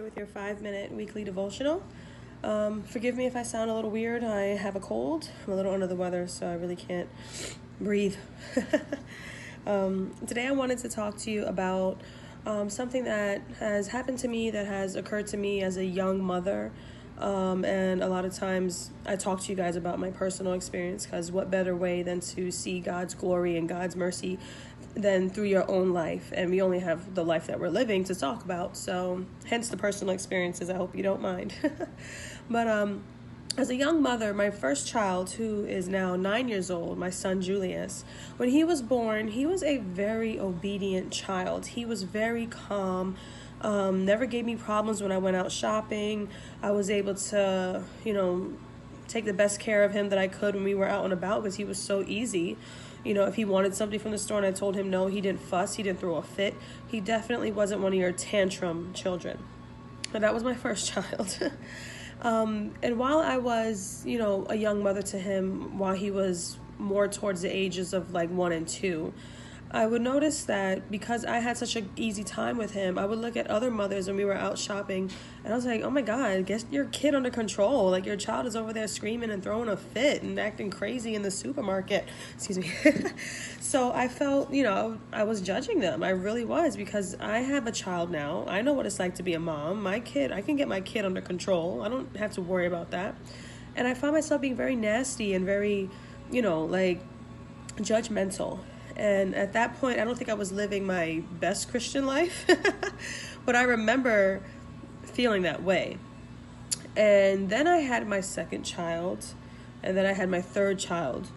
with your 5-minute weekly devotional. Forgive me if I sound a little weird. I have a cold. I'm a little under the weather, so I really can't breathe. Today I wanted to talk to you about something that has happened to me, that has occurred to me as a young mother. And a lot of times I talk to you guys about my personal experience, because what better way than to see God's glory and God's mercy than through your own life. And we only have the life that we're living to talk about. So hence the personal experiences. I hope you don't mind. But as a young mother, my first child, who is now 9 years old, my son Julius, when he was born, he was a very obedient child. He was very calm. Never gave me problems when I went out shopping. I was able to, take the best care of him that I could when we were out and about, because he was so easy. If he wanted something from the store and I told him no, he didn't fuss, he didn't throw a fit. He definitely wasn't one of your tantrum children. And that was my first child. And while I was, a young mother to him, while he was more towards the ages of like 1 and 2, I would notice that because I had such an easy time with him, I would look at other mothers when we were out shopping, and I was like, oh my God, get your kid under control. Like, your child is over there screaming and throwing a fit and acting crazy in the supermarket. Excuse me. So I felt, I was judging them. I really was, because I have a child now. I know what it's like to be a mom. My kid, I can get my kid under control. I don't have to worry about that. And I found myself being very nasty and very, judgmental. And at that point, I don't think I was living my best Christian life, but I remember feeling that way. And then I had my second child, and then I had my third child.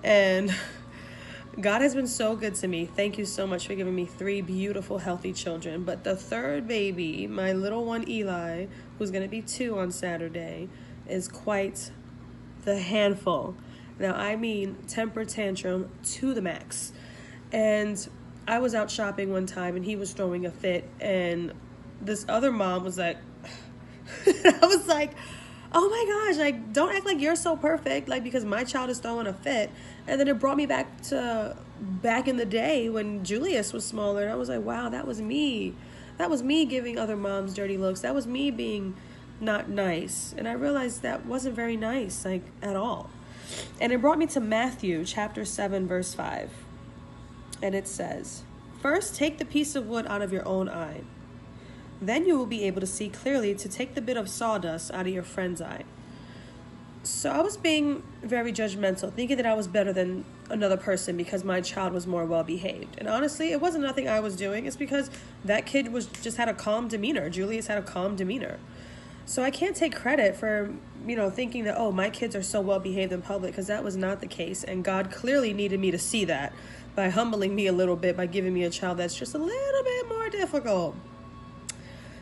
And God has been so good to me. Thank you so much for giving me 3 beautiful, healthy children. But the third baby, my little one Eli, who's going to be 2 on Saturday, is quite the handful. Now, I mean temper tantrum to the max. And I was out shopping one time, and he was throwing a fit, and this other mom was like, I was like, oh my gosh, like, don't act like you're so perfect, like, because my child is throwing a fit. And then it brought me back in the day when Julius was smaller, and I was like, wow, that was me. That was me giving other moms dirty looks. That was me being not nice. And I realized that wasn't very nice, like, at all. And it brought me to Matthew chapter 7, verse 5. And it says, "First take the piece of wood out of your own eye. Then you will be able to see clearly to take the bit of sawdust out of your friend's eye." So I was being very judgmental, thinking that I was better than another person because my child was more well-behaved. And honestly, it wasn't nothing I was doing. It's because that kid just had a calm demeanor. Julius had a calm demeanor. So I can't take credit for, thinking that, oh, my kids are so well behaved in public, because that was not the case. And God clearly needed me to see that by humbling me a little bit, by giving me a child that's just a little bit more difficult.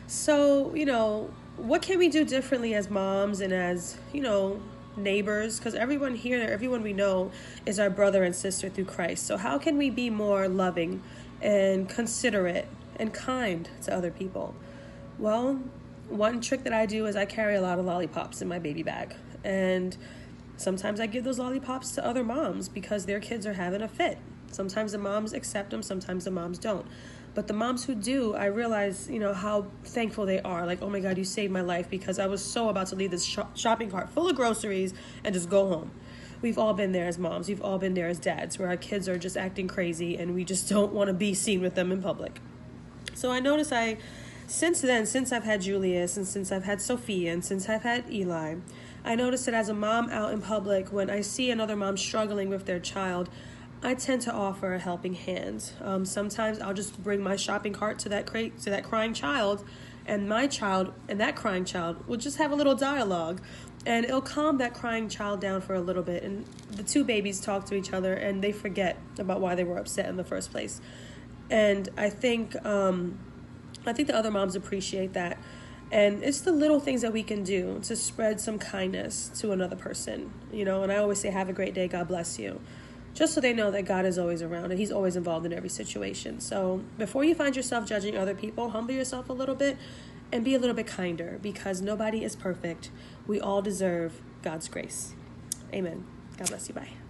So, what can we do differently as moms and as, neighbors? Because everyone here, everyone we know is our brother and sister through Christ. So how can we be more loving and considerate and kind to other people? Well, one trick that I do is I carry a lot of lollipops in my baby bag. And sometimes I give those lollipops to other moms because their kids are having a fit. Sometimes the moms accept them, sometimes the moms don't. But the moms who do, I realize, how thankful they are. Like, oh my God, you saved my life, because I was so about to leave this shopping cart full of groceries and just go home. We've all been there as moms. We've all been there as dads, where our kids are just acting crazy and we just don't want to be seen with them in public. So I notice since I've had Julius, and since I've had Sophia, and since I've had Eli, I noticed that as a mom out in public, when I see another mom struggling with their child, I tend to offer a helping hand. Sometimes I'll just bring my shopping cart to that crying child, and my child and that crying child will just have a little dialogue, and it'll calm that crying child down for a little bit, and the 2 babies talk to each other, and they forget about why they were upset in the first place. And I think the other moms appreciate that. And it's the little things that we can do to spread some kindness to another person, and I always say, have a great day, God bless you. Just so they know that God is always around and he's always involved in every situation. So before you find yourself judging other people, humble yourself a little bit and be a little bit kinder, because nobody is perfect. We all deserve God's grace. Amen. God bless you. Bye.